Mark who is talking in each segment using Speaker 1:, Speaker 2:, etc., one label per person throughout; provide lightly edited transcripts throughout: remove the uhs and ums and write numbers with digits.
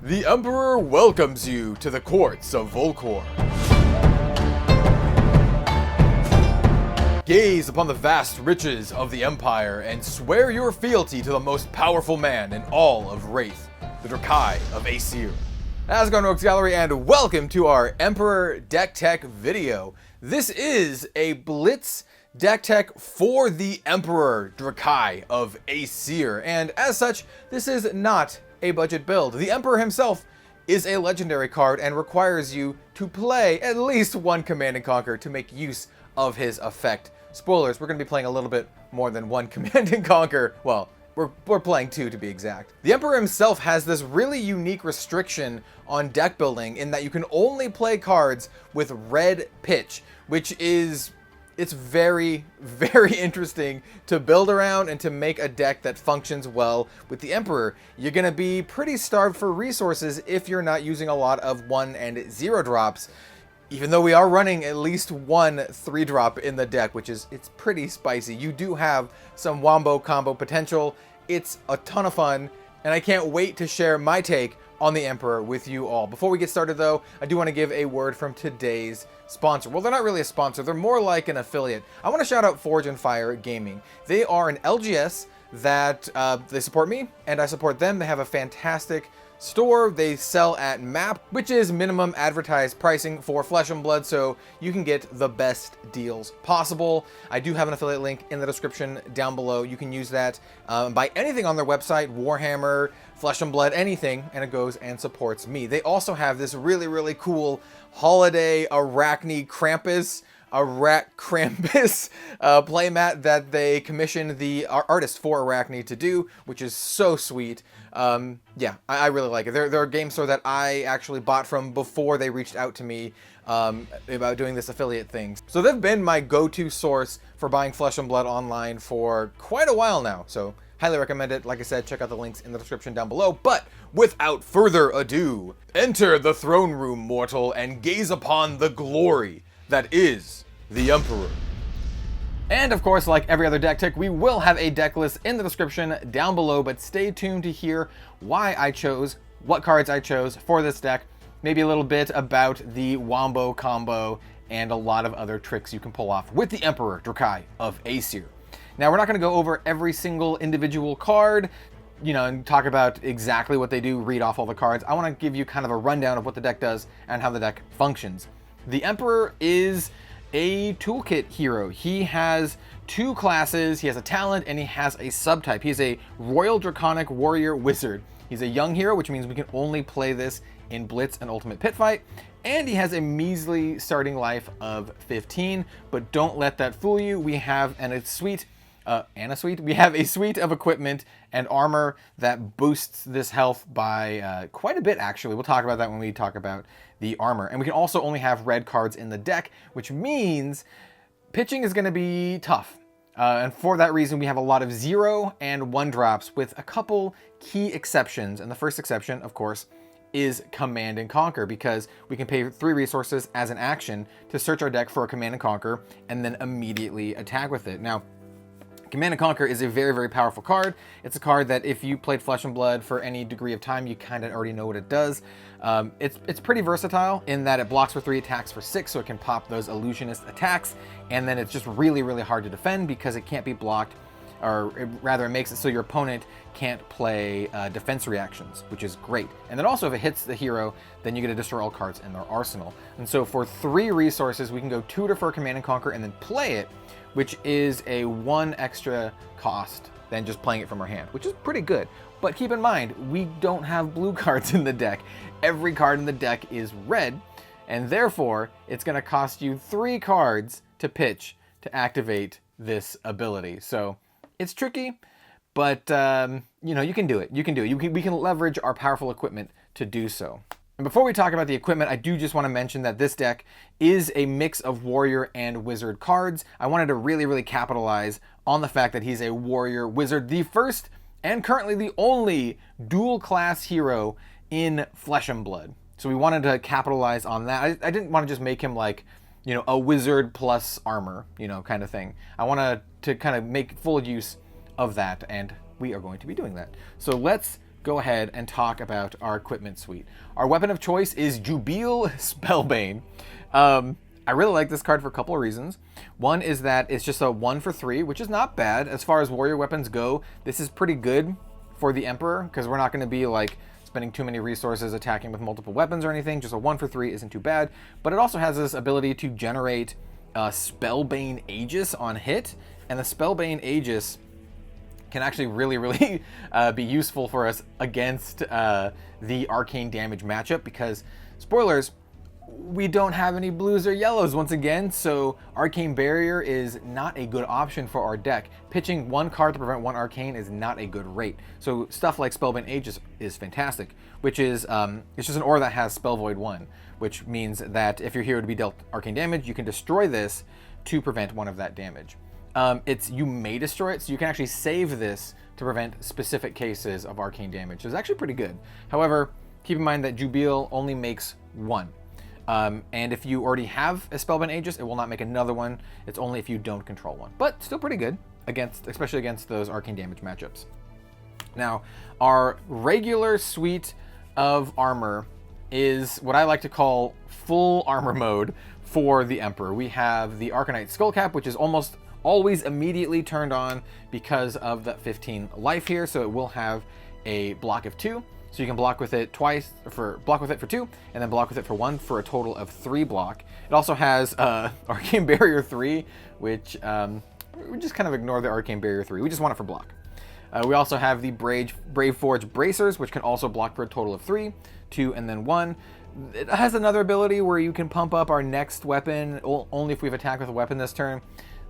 Speaker 1: The Emperor welcomes you to the courts of Volcor. Gaze upon the vast riches of the Empire and swear your fealty to the most powerful man in all of Wraith, the Dracai of Aesir. How's it going, Rogues Gallery, and welcome to our Emperor deck tech video. This is a Blitz deck tech for the Emperor Dracai of Aesir, and as such, this is not a budget build. The Emperor himself is a legendary card and requires you to play at least one Command & Conquer to make use of his effect. Spoilers, we're going to be playing a little bit more than one Command & Conquer. Well, we're playing two to be exact. The Emperor himself has this really unique restriction on deck building in that you can only play cards with red pitch, which is... it's very, very interesting to build around and to make a deck that functions well with the Emperor. You're going to be pretty starved for resources if you're not using a lot of 1 and 0 drops, even though we are running at least one 3-drop in the deck, which is, it's pretty spicy. You do have some wombo combo potential. It's a ton of fun, and I can't wait to share my take on the Emperor with you all. Before we get started though, I do want to give a word from today's sponsor. Well, they're not really a sponsor, they're more like an affiliate. I want to shout out Forge and Fire Gaming. They are an LGS that they support me and I support them. They have a fantastic store. They sell at MAP, which is minimum advertised pricing for Flesh and Blood, so you can get the best deals possible. I do have an affiliate link in the description down below. You can use that, buy anything on their website, Warhammer, Flesh and Blood, anything, and it goes and supports me. They also have this really, really cool holiday Arachne Krampus playmat that they commissioned the artist for Arachne to do, which is so sweet. Yeah, I really like it. They're a game store that I actually bought from before they reached out to me about doing this affiliate thing. So they've been my go-to source for buying Flesh and Blood online for quite a while now. So highly recommend it. Like I said, check out the links in the description down below. But without further ado, enter the throne room, mortal, and gaze upon the glory that is the Emperor. And of course, like every other deck tech, we will have a deck list in the description down below, but stay tuned to hear why I chose, what cards I chose for this deck, maybe a little bit about the wombo combo, and a lot of other tricks you can pull off with the Emperor Dracai of Aesir. Now, we're not going to go over every single individual card, you know, and talk about exactly what they do, read off all the cards. I want to give you kind of a rundown of what the deck does and how the deck functions. The Emperor is a toolkit hero. He has 2 classes, he has a talent, and he has a subtype. He's a Royal Draconic Warrior Wizard. He's a young hero, which means we can only play this in Blitz and Ultimate Pit Fight, and he has a measly starting life of 15, but don't let that fool you. We have a suite of equipment and armor that boosts this health by quite a bit, actually. We'll talk about that when we talk about the armor. And we can also only have red cards in the deck, which means pitching is going to be tough. And for that reason, we have a lot of 0 and 1 drops with a couple key exceptions. And the first exception, of course, is Command & Conquer, because we can pay 3 resources as an action to search our deck for a Command & Conquer and then immediately attack with it. Now, Command & Conquer is a very, very powerful card. It's a card that if you played Flesh and Blood for any degree of time, you kind of already know what it does. It's pretty versatile in that it blocks for 3, attacks for 6, so it can pop those illusionist attacks, and then it's just really, really hard to defend because it can't be blocked, or rather it makes it so your opponent can't play defense reactions, which is great. And then also if it hits the hero, then you get to destroy all cards in their arsenal. And so for 3 resources, we can go tutor for Command & Conquer and then play it, which is a 1 extra cost than just playing it from our hand, which is pretty good. But keep in mind, we don't have blue cards in the deck. Every card in the deck is red, and therefore it's going to cost you 3 cards to pitch to activate this ability. So it's tricky, but you know, you can do it. You can do it. We can leverage our powerful equipment to do so. And before we talk about the equipment, I do just want to mention that this deck is a mix of warrior and wizard cards. I wanted to really, really capitalize on the fact that he's a warrior wizard, the first and currently the only dual class hero in Flesh and Blood. So we wanted to capitalize on that. I didn't want to just make him like, you know, a wizard plus armor, you know, kind of thing. I wanted to kind of make full use of that, and we are going to be doing that. So let's go ahead and talk about our equipment suite. Our weapon of choice is Jubile Spellbane. I really like this card for a couple of reasons. One is that it's just a 1 for 3, which is not bad. As far as warrior weapons go, this is pretty good for the Emperor, because we're not going to be like spending too many resources attacking with multiple weapons or anything. Just a 1 for 3 isn't too bad. But it also has this ability to generate Spellbane Aegis on hit, and the Spellbane Aegis can actually really be useful for us against the arcane damage matchup, because, spoilers, we don't have any blues or yellows once again, so Arcane Barrier is not a good option for our deck. Pitching 1 card to prevent 1 arcane is not a good rate. So stuff like Spellbane Aegis is fantastic, which is it's just an aura that has Spell Void 1, which means that if your hero to be dealt arcane damage, you can destroy this to prevent 1 of that damage. You may destroy it, so you can actually save this to prevent specific cases of arcane damage. So it's actually pretty good. However, keep in mind that Jubile only makes 1. And if you already have a Spellbane Aegis, it will not make another one. It's only if you don't control one. But still pretty good, especially against those arcane damage matchups. Now, our regular suite of armor is what I like to call full armor mode for the Emperor. We have the Arcanite Skullcap, which is almost always immediately turned on because of that 15 life here, so it will have a block of 2. So you can block with it block with it for 2, and then block with it for 1 for a total of 3 block. It also has Arcane Barrier 3, which we just kind of ignore the Arcane Barrier 3. We just want it for block. We also have the Brave Forge Bracers, which can also block for a total of 3, 2, and then 1. It has another ability where you can pump up our next weapon only if we've attacked with a weapon this turn.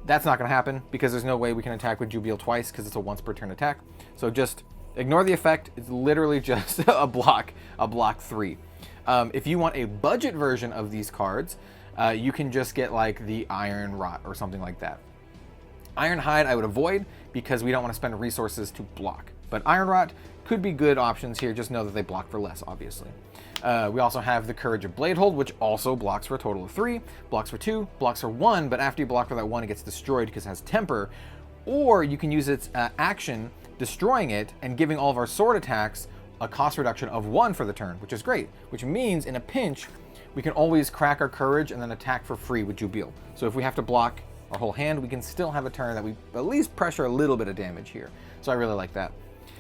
Speaker 1: That's not going to happen because there's no way we can attack with Jubile twice because it's a once per turn attack. So just ignore the effect. It's literally just a block 3. If you want a budget version of these cards, you can just get like the Iron Rot or something like that. Iron Hide I would avoid because we don't want to spend resources to block. But Iron Rot could be good options here. Just know that they block for less, obviously. We also have the Courage of Bladehold, which also blocks for a total of 3, blocks for 2, blocks for 1, but after you block for that 1, it gets destroyed because it has Temper. Or you can use its action, destroying it and giving all of our sword attacks a cost reduction of 1 for the turn, which is great. Which means in a pinch, we can always crack our Courage and then attack for free with Jubile. So if we have to block our whole hand, we can still have a turn that we at least pressure a little bit of damage here. So I really like that.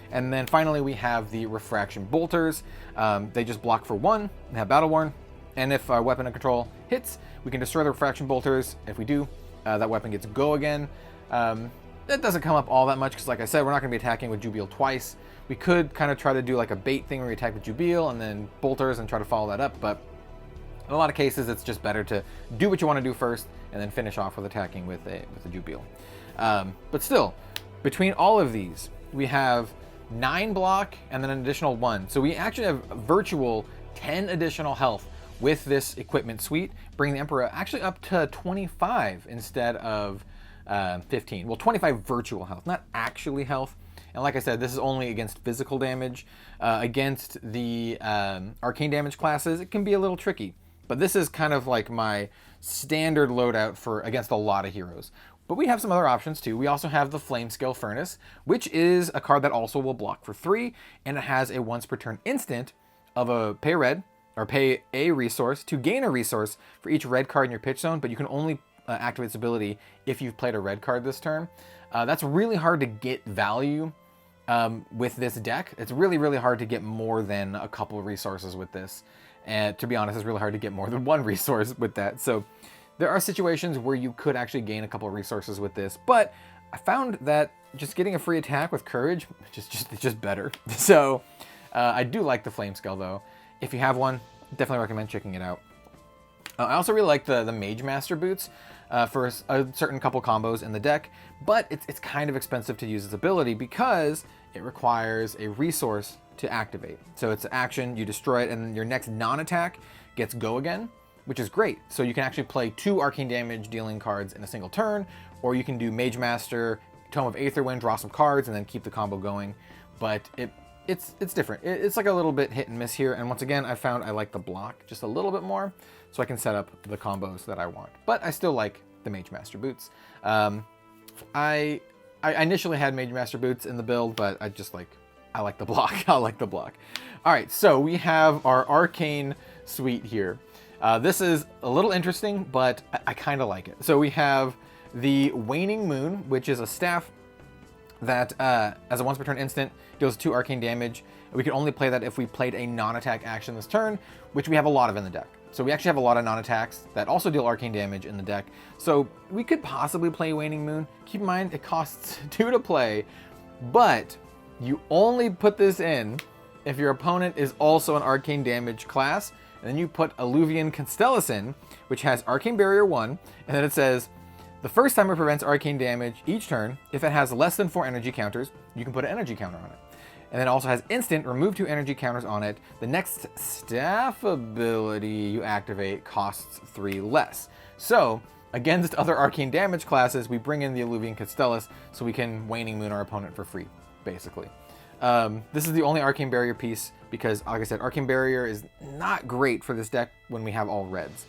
Speaker 1: And then finally we have the Refraction Bolters. They just block for 1 and have Battle Worn. And if our weapon of control hits, we can destroy the Refraction Bolters. If we do, that weapon gets Go again. That doesn't come up all that much because, like I said, we're not going to be attacking with Jubile twice. We could kind of try to do like a bait thing where we attack with Jubile and then Bolters and try to follow that up, but in a lot of cases it's just better to do what you want to do first and then finish off with attacking with a Jubile. But still, between all of these, we have 9 block and then an additional 1. So we actually have virtual 10 additional health with this equipment suite, bringing the Emperor actually up to 25 instead of 15. Well, 25 virtual health, not actually health. And like I said, this is only against physical damage. Against the arcane damage classes, it can be a little tricky. But this is kind of like my standard loadout for against a lot of heroes. But we have some other options too. We also have the Flamescale Furnace, which is a card that also will block for 3, and it has a once per turn instant of a pay red, or pay a resource to gain a resource for each red card in your pitch zone, but you can only activate its ability if you've played a red card this turn. That's really hard to get value with this deck. It's really hard to get more than a couple of resources with this. And to be honest, it's really hard to get more than 1 resource with that. So there are situations where you could actually gain a couple of resources with this, but I found that just getting a free attack with Courage it's just better. So I do like the Flamescale though. If you have one, definitely recommend checking it out. I also really like the Mage Master boots for a certain couple combos in the deck, but it's kind of expensive to use its ability because it requires a resource to activate. So it's action, you destroy it, and then your next non-attack gets Go again, which is great. So you can actually play 2 arcane damage dealing cards in a single turn, or you can do Mage Master, Tome of Aetherwind, draw some cards, and then keep the combo going. But it's different. It's like a little bit hit and miss here, and once again, I found I like the block just a little bit more, so I can set up the combos that I want. But I still like the Mage Master boots. I initially had Mage Master boots in the build, but I I like the block. I like the block. All right, so we have our Arcane suite here. This is a little interesting, but I kind of like it. So we have the Waning Moon, which is a staff that, as a once per turn instant, deals 2 arcane damage. We can only play that if we played a non-attack action this turn, which we have a lot of in the deck. So we actually have a lot of non-attacks that also deal arcane damage in the deck. So we could possibly play Waning Moon. Keep in mind, it costs 2 to play, but you only put this in if your opponent is also an arcane damage class. And then you put Alluvian Constellus in, which has Arcane Barrier 1, and then it says, the first time it prevents arcane damage each turn, if it has less than 4 energy counters, you can put an energy counter on it. And then it also has instant, remove 2 energy counters on it. The next staff ability you activate costs 3 less. So, against other arcane damage classes, we bring in the Alluvian Constellus so we can Waning Moon our opponent for free, basically. This is the only Arcane Barrier piece because, like I said, Arcane Barrier is not great for this deck when we have all reds.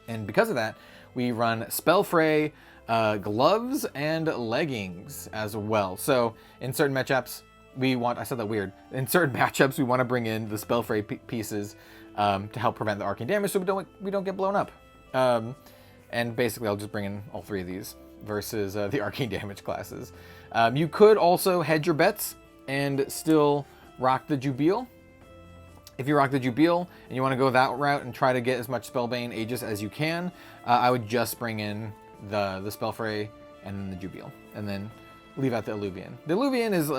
Speaker 1: And because of that, we run Spellfray, gloves, and leggings as well. So in certain matchups, I said that weird. In certain matchups, we want to bring in the Spellfray pieces to help prevent the arcane damage so we don't get blown up. And basically, I'll just bring in all 3 of these versus the arcane damage classes. You could also hedge your bets and still rock the Jubil. If you rock the Jubil and you want to go that route and try to get as much Spellbane Aegis as you can, I would just bring in the Spellfray and then the Jubil, and then leave out the Alluvian. The Alluvian is,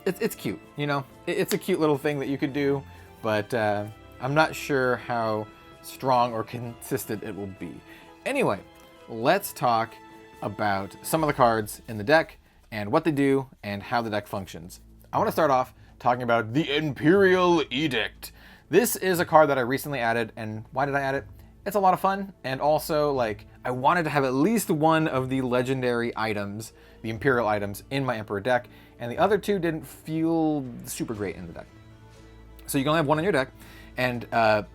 Speaker 1: it's cute, you know? It's a cute little thing that you could do, but I'm not sure how strong or consistent it will be. Anyway, let's talk about some of the cards in the deck and what they do and how the deck functions. I want to start off talking about the Imperial Edict. This is a card that I recently added, and why did I add it? It's a lot of fun, and also, like, I wanted to have at least one of the legendary items, the Imperial items, in my Emperor deck, and the other 2 didn't feel super great in the deck. So you can only have one in your deck, and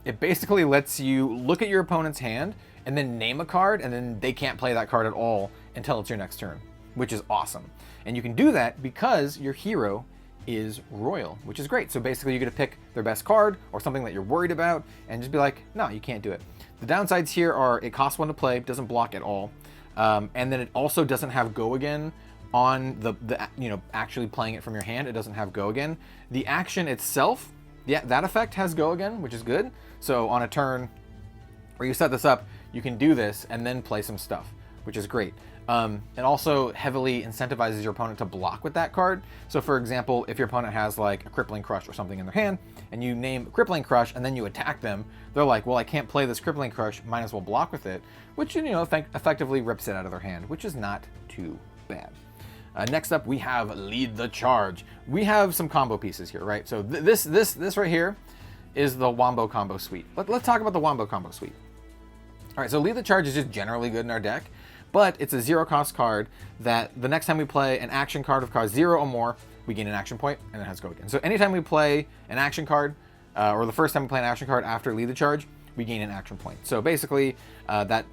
Speaker 1: it basically lets you look at your opponent's hand, and then name a card, and then they can't play that card at all until it's your next turn, which is awesome. And you can do that because your hero is royal, which is great. So basically you get to pick their best card or something that you're worried about and just be like, no, you can't do it. The downsides here are it costs 1 to play, doesn't block at all. And then it also doesn't have go again on the actually playing it from your hand. It doesn't have go again. The action itself, yeah, that effect has go again, which is good. So on a turn where you set this up, you can do this and then play some stuff, which is great. It also heavily incentivizes your opponent to block with that card. So for example, if your opponent has like a Crippling Crush or something in their hand, and you name Crippling Crush and then you attack them, they're like, well, I can't play this Crippling Crush, might as well block with it, which, effectively rips it out of their hand, which is not too bad. Next up, we have Lead the Charge. We have some combo pieces here, right? So this right here is the Wombo Combo Suite. Let's talk about the Wombo Combo Suite. All right, so Lead the Charge is just generally good in our deck, but it's a 0-cost card that the next time we play an action card of cost 0 or more, we gain an action point, and it has go again. So anytime we play an action card, or the first time we play an action card after Lead the Charge, we gain an action point. So basically, that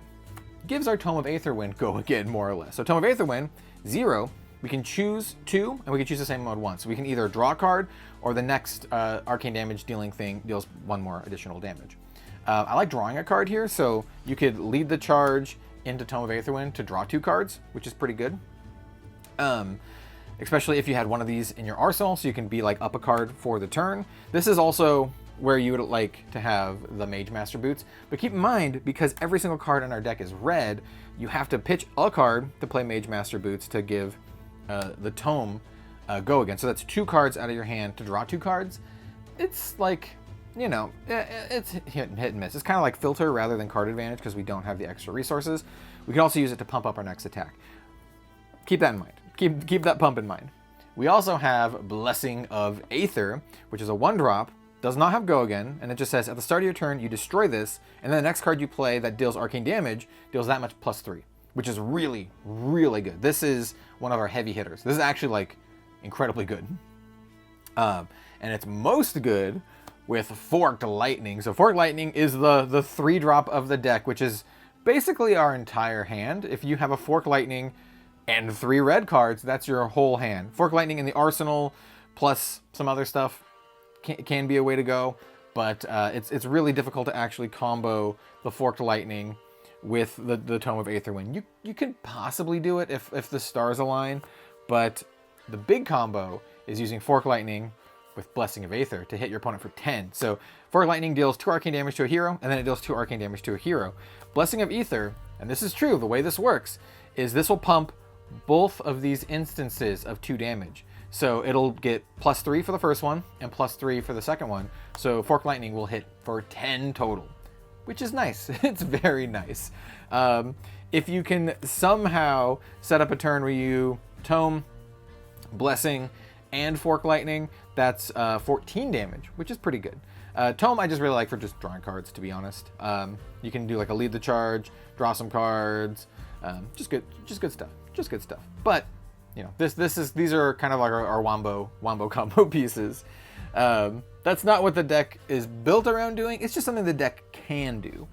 Speaker 1: gives our Tome of Aetherwind go again, more or less. So Tome of Aetherwind, 0, we can choose 2, and we can choose the same mode once. So we can either draw a card, or the next arcane damage dealing thing deals 1 more additional damage. I like drawing a card here, so you could Lead the Charge into Tome of Aetherwind to draw 2 cards, which is pretty good. Especially if you had one of these in your arsenal, so you can be like up a card for the turn. This is also where you would like to have the Mage Master Boots. But keep in mind, because every single card in our deck is red, you have to pitch a card to play Mage Master Boots to give the Tome go again. So that's 2 cards out of your hand to draw 2 cards. It's like, it's hit and miss. It's kind of like filter rather than card advantage because we don't have the extra resources. We can also use it to pump up our next attack. Keep that in mind. Keep that pump in mind. We also have Blessing of Aether, which is a 1-drop, does not have go again, and it just says at the start of your turn you destroy this, and then the next card you play that deals arcane damage deals that much +3, which is really, really good. This is one of our heavy hitters. This is actually like incredibly good. And it's most good with Forked Lightning. So Forked Lightning is the 3-drop of the deck, which is basically our entire hand. If you have a Forked Lightning and 3 red cards, that's your whole hand. Forked Lightning in the arsenal plus some other stuff can be a way to go, but it's really difficult to actually combo the Forked Lightning with the Tome of Aetherwind. You could possibly do it if the stars align, but the big combo is using Forked Lightning with Blessing of Aether to hit your opponent for 10. So Forked Lightning deals 2 arcane damage to a hero, and then it deals 2 arcane damage to a hero. Blessing of Aether, and this is true, the way this works, is this will pump both of these instances of 2 damage. So it'll get +3 for the first one, and +3 for the second one. So Forked Lightning will hit for 10 total, which is nice. It's very nice. If you can somehow set up a turn where you Tome, Blessing, and Forked Lightning, that's 14 damage, which is pretty good. Tome I just really like for just drawing cards, to be honest. You can do like a lead the charge, draw some cards, just good stuff. But you know, these are kind of like our wombo combo pieces. That's not what the deck is built around doing. It's just something the deck can do,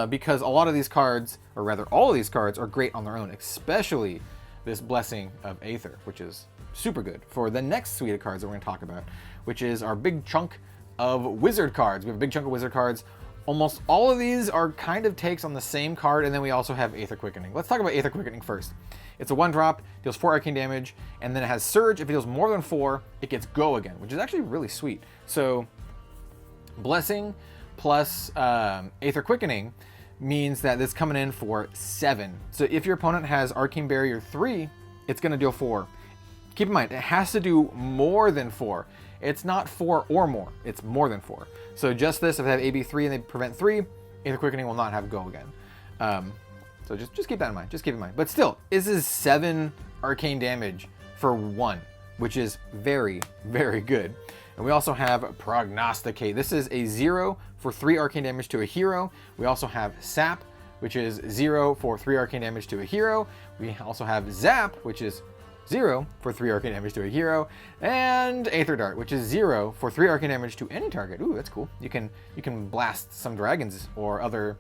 Speaker 1: because a lot of these cards, or rather all of these cards, are great on their own, especially this Blessing of Aether, which is super good for the next suite of cards that we're going to talk about, which is our big chunk of wizard cards. We have a big chunk of wizard cards. Almost all of these are kind of takes on the same card, and then we also have Aether Quickening. Let's talk about Aether Quickening first. It's a 1-drop, deals 4 arcane damage, and then it has Surge. If it deals more than 4, it gets Go again, which is actually really sweet. So Blessing plus Aether Quickening means that it's coming in for 7. So if your opponent has Arcane Barrier 3, it's going to deal 4. Keep in mind, it has to do more than 4. It's not 4 or more, it's more than 4. So just this, if they have AB3 and they prevent 3, Aether Quickening will not have Go again. So just keep that in mind, just keep in mind. But still, this is 7 arcane damage for 1, which is very, very good. And we also have Prognosticate. This is a 0 for 3 arcane damage to a hero. We also have Sap, which is 0 for 3 arcane damage to a hero. We also have Zap, which is 0 for 3 arcane damage to a hero, and Aether Dart, which is 0 for 3 arcane damage to any target. Ooh, that's cool. You can blast some dragons or other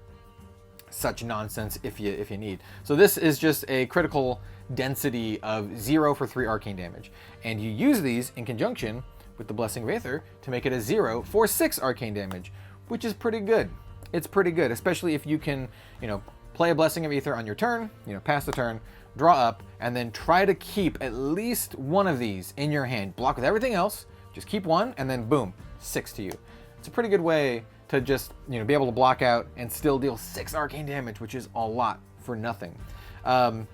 Speaker 1: such nonsense if you need. So this is just a critical density of 0 for 3 arcane damage, and you use these in conjunction with the Blessing of Aether to make it a 0 for 6 arcane damage, which is pretty good. It's pretty good, especially if you can, play a Blessing of Aether on your turn, pass the turn, draw up, and then try to keep at least one of these in your hand. Block with everything else, just keep one, and then boom, 6 to you. It's a pretty good way to just, be able to block out and still deal 6 arcane damage, which is a lot for nothing. 2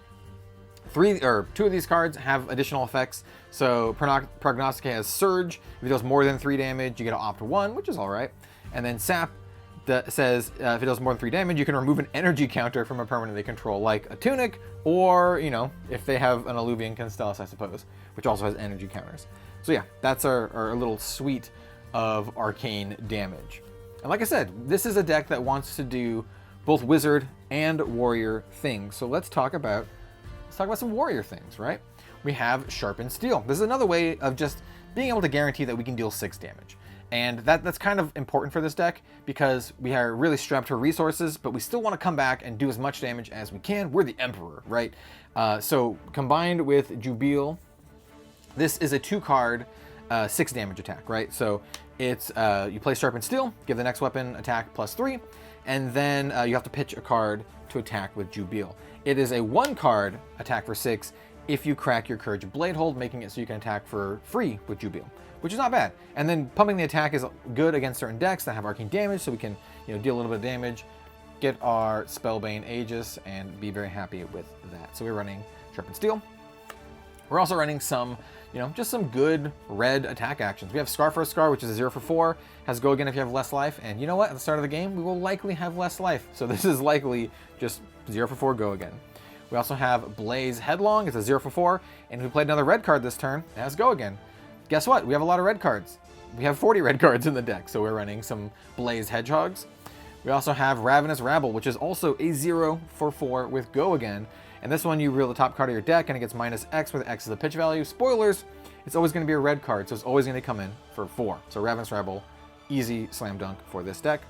Speaker 1: of these cards have additional effects. So Prognosticate has Surge. If it does more than 3 damage, you get to opt 1, which is all right. And then Sap that says if it does more than 3 damage, you can remove an energy counter from a permanent they control, like a Tunic, or, if they have an Alluvian Constellus, I suppose, which also has energy counters. So yeah, that's our little suite of arcane damage. And like I said, this is a deck that wants to do both wizard and warrior things. So let's talk about some warrior things, right? We have Sharpened Steel. This is another way of just being able to guarantee that we can deal 6 damage. And that's kind of important for this deck because we are really strapped for resources, but we still want to come back and do as much damage as we can. We're the Emperor, right? So combined with Jubile, this is a 2-card 6 damage attack, right? So it's you play Sharpened Steel, give the next weapon attack +3, and then you have to pitch a card to attack with Jubile. It is a 1-card attack for 6 if you crack your Courage Bladehold, making it so you can attack for free with Jubile, which is not bad. And then pumping the attack is good against certain decks that have arcane damage, so we can deal a little bit of damage, get our Spellbane Aegis, and be very happy with that. So we're running Sharpened Steel. We're also running some, just some good red attack actions. We have Scar for a Scar, which is a 0 for 4, has Go Again if you have less life, and you know what? At the start of the game, we will likely have less life. So this is likely just 0 for 4, Go Again. We also have Blaze Headlong, it's a 0 for 4, and if we played another red card this turn, it has Go Again. Guess what? We have a lot of red cards. We have 40 red cards in the deck, so we're running some Blaze Hedgehogs. We also have Ravenous Rabble, which is also a 0 for 4 with Go Again. And this one, you reel the top card of your deck, and it gets -X, where the X is the pitch value. Spoilers, it's always going to be a red card, so it's always going to come in for 4. So Ravenous Rabble, easy slam dunk for this deck.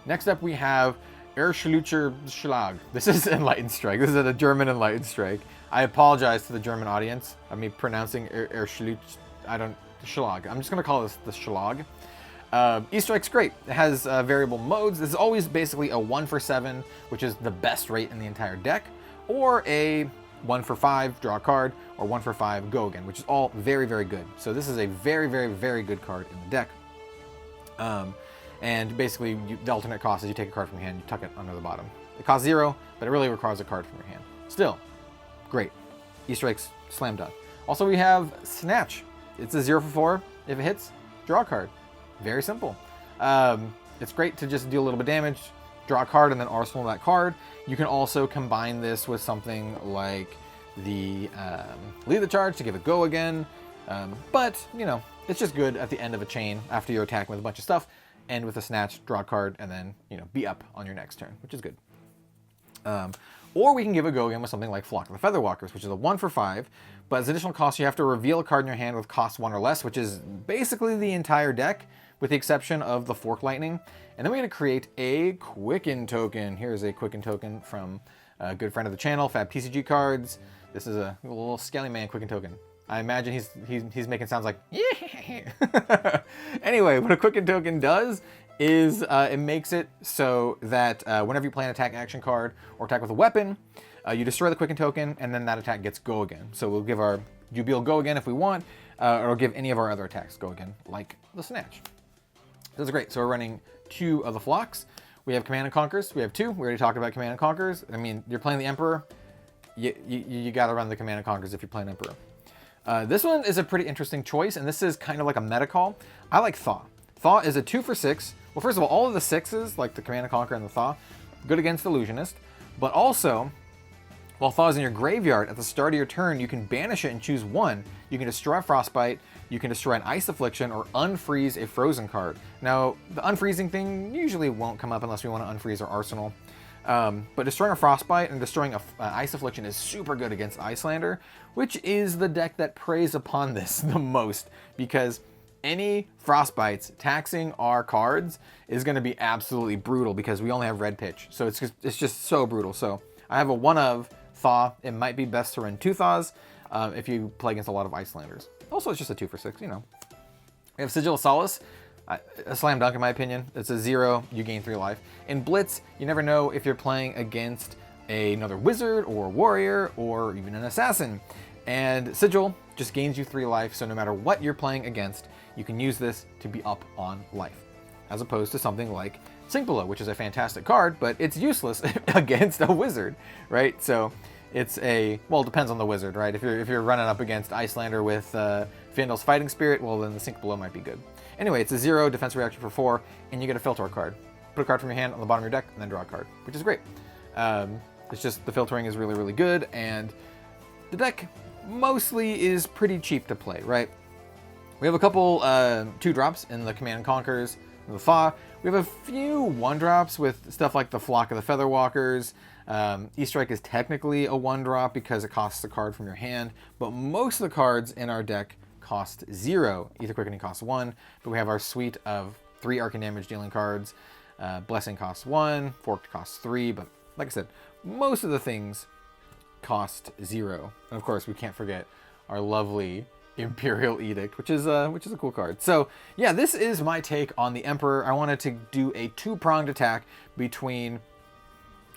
Speaker 1: Next up, we have Erschlucher Schlag. This is Enlightened Strike. This is a German Enlightened Strike. I apologize to the German audience of me pronouncing Schlag. I'm just going to call this the Schlag. E-Strike's great. It has variable modes. This is always basically a 1 for 7, which is the best rate in the entire deck, or a 1 for 5, draw a card, or 1 for 5, go again, which is all very, very good. So this is a very, very, very good card in the deck. And basically, the alternate cost is you take a card from your hand, you tuck it under the bottom. It costs 0, but it really requires a card from your hand. Still, great. E-Strike's slam dunk. Also, we have Snatch. It's a 0 for 4. If it hits, draw a card. Very simple. It's great to just deal a little bit of damage, draw a card, and then arsenal that card. You can also combine this with something like the Lead the Charge to give it go again. But, you know, it's just good at the end of a chain after you're attacking with a bunch of stuff. End with a Snatch, draw a card, and then, you know, be up on your next turn, which is good. Or we can give a go again with something like Flock of the Featherwalkers, which is a 1 for 5, but as additional cost, you have to reveal a card in your hand with cost 1 or less, which is basically the entire deck, with the exception of the Fork Lightning. And then we're going to create a Quicken token. Here's a Quicken token from a good friend of the channel, FAB TCG Cards. This is a little Skelly Man Quicken token. I imagine he's making sounds like, yeah. Anyway, what a Quicken token does is it makes it so that whenever you play an attack action card or attack with a weapon, you destroy the Quicken token, and then that attack gets go again. So we'll give our Jubil go again if we want, or give any of our other attacks go again, like the Snatch. This is great. So we're running 2 of the Flocks. We have Command and Conquers. We have 2. We already talked about Command and Conquers. I mean, you're playing the Emperor. You got to run the Command and Conquers if you're playing Emperor. This one is a pretty interesting choice, and this is kind of like a meta call. I like Thaw. Thaw is a 2 for 6. Well, first of all of the 6s, like the Command and Conquer and the Thaw, good against Illusionist. But also, while Thaw is in your graveyard, at the start of your turn, you can banish it and choose 1. You can destroy Frostbite, you can destroy an Ice Affliction, or unfreeze a frozen card. Now, the unfreezing thing usually won't come up unless we want to unfreeze our arsenal. But destroying a Frostbite and destroying an Ice Affliction is super good against Icelander, which is the deck that preys upon this the most, because any Frostbites taxing our cards is going to be absolutely brutal because we only have red pitch. So it's just so brutal. So I have a 1 of Thaw. It might be best to run 2 Thaws if you play against a lot of Icelanders. Also, it's just a 2 for 6, you know. We have Sigil of Solace. A slam dunk in my opinion. It's a 0, you gain 3 life. In Blitz, you never know if you're playing against another wizard or warrior or even an assassin. And Sigil just gains you 3 life, so no matter what you're playing against, you can use this to be up on life. As opposed to something like Sink Below, which is a fantastic card, but it's useless against a wizard, right? So it's well, it depends on the wizard, right? If you're running up against Icelander with Fyendal's Fighting Spirit, well then the Sink Below might be good. Anyway, it's a 0 defense reaction for 4, and you get a Filter card. Put a card from your hand on the bottom of your deck, and then draw a card, which is great. It's just the filtering is really, really good, and the deck mostly is pretty cheap to play, right? We have a couple 2-drops in the Command and Conquers and the Thaw. We have a few 1-drops with stuff like the Flock of the Featherwalkers. E-Strike is technically a 1-drop because it costs a card from your hand, but most of the cards in our deck cost 0. Ether Quickening costs 1, but we have our suite of 3 arcane damage dealing cards. Blessing costs 1, Forked costs 3, but like I said, most of the things cost 0. And of course, we can't forget our lovely Imperial Edict, which is a cool card. So yeah, this is my take on the Emperor. I wanted to do a 2-pronged attack between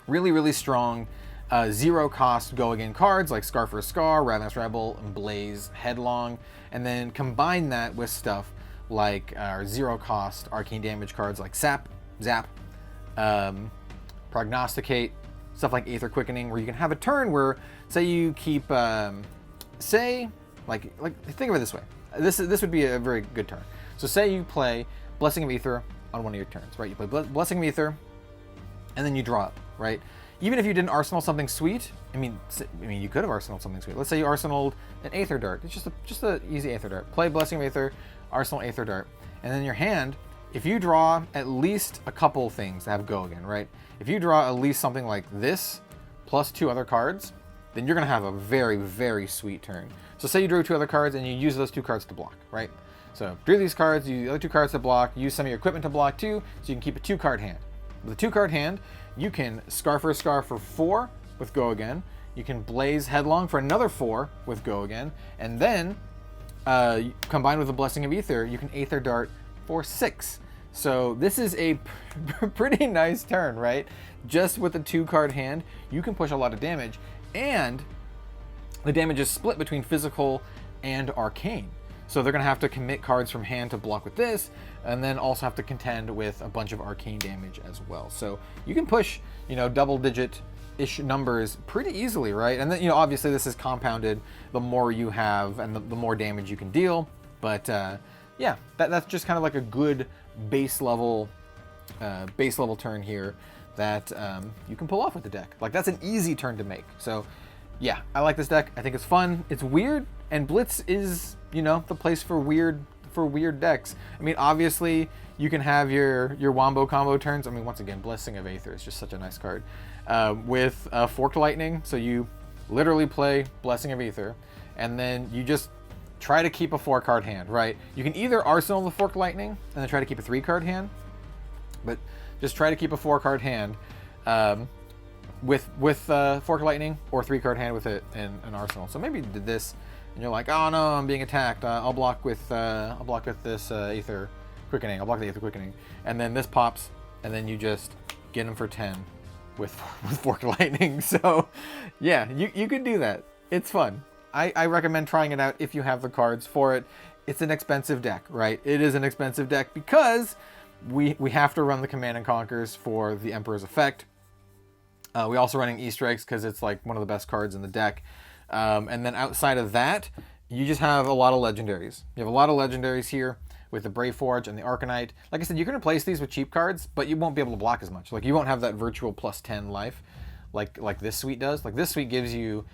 Speaker 1: really, really strong 0-cost go-again cards like Scar for a Scar, Ravenous Rebel, and Blaze Headlong, and then combine that with stuff like our 0-cost arcane damage cards like Zap, Prognosticate, stuff like Aether Quickening, where you can have a turn where, say you keep, like think of it this way. This would be a very good turn. So say you play Blessing of Aether on one of your turns, right? You play Blessing of Aether, and then you draw up, right? Even if you didn't arsenal something sweet, I mean, you could have arsenaled something sweet. Let's say you arsenaled an Aether Dart. It's just an easy Aether Dart. Play Blessing of Aether, arsenal Aether Dart, and then your hand, if you draw at least a couple things that have go again, right? If you draw at least something like this, plus 2 other cards, then you're gonna have a very, very sweet turn. So say you drew 2 other cards and you use those 2 cards to block, right? So drew these cards, use the other 2 cards to block, use some of your equipment to block too, so you can keep a 2-card hand. With a 2-card hand, you can Scar for a Scar for 4 with go again. You can Blaze Headlong for another 4 with go again, and then combined with the Blessing of Aether, you can Aether Dart for 6. So this is a pretty nice turn, right? Just with a 2-card hand, you can push a lot of damage, and the damage is split between physical and arcane. So they're gonna have to commit cards from hand to block with this, and then also have to contend with a bunch of arcane damage as well. So you can push, you know, double-digit-ish numbers pretty easily, right? And then, you know, obviously this is compounded the more you have and the more damage you can deal. But yeah, that's just kind of like a good base level turn here that you can pull off with the deck. Like, that's an easy turn to make. So yeah, I like this deck. I think it's fun. It's weird, and Blitz is, you know, the place for weird decks. I mean, obviously you can have your wombo combo turns. I mean, once again, Blessing of Aether is just such a nice card. With Forked Lightning, so you literally play Blessing of Aether, and then you just try to keep a 4-card hand, right? You can either arsenal the Forked Lightning and then try to keep a 3-card hand, but just try to keep a 4-card hand with Forked Lightning, or 3-card hand with it in an arsenal. So maybe you did this, and you're like, oh no, I'm being attacked. I'll block with this Aether Quickening. I'll block the Aether Quickening, and then this pops, and then you just get him for 10 with Forked Lightning. So yeah, you could do that. It's fun. I recommend trying it out if you have the cards for it. It's an expensive deck, right? It is an expensive deck because we have to run the Command and Conquers for the Emperor's effect. We also running Easter eggs because it's like one of the best cards in the deck. And then outside of that, you just have a lot of legendaries. You have a lot of legendaries here with the Braveforge and the Arcanite. Like I said, you can replace these with cheap cards, but you won't be able to block as much. Like, you won't have that virtual plus 10 life like this suite does. Like, this suite gives you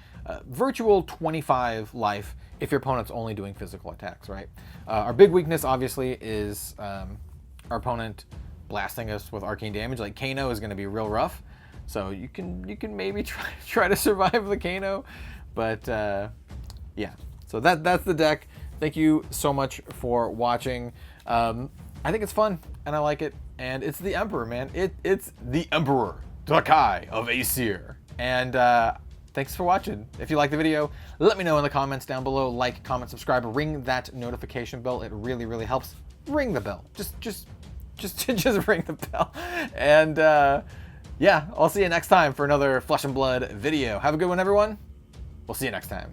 Speaker 1: virtual 25 life if your opponent's only doing physical attacks, right? Our big weakness, obviously, is our opponent blasting us with arcane damage. Like, Kano is going to be real rough, so you can maybe try to survive the Kano, but yeah. So that's the deck. Thank you so much for watching. I think it's fun, and I like it, and it's the Emperor, man. It's the Emperor, Dracai of Aesir, and thanks for watching. If you like the video, let me know in the comments down below. Like, comment, subscribe, ring that notification bell. It really, really helps. Ring the bell. Just ring the bell. And yeah, I'll see you next time for another Flesh and Blood video. Have a good one, everyone. We'll see you next time.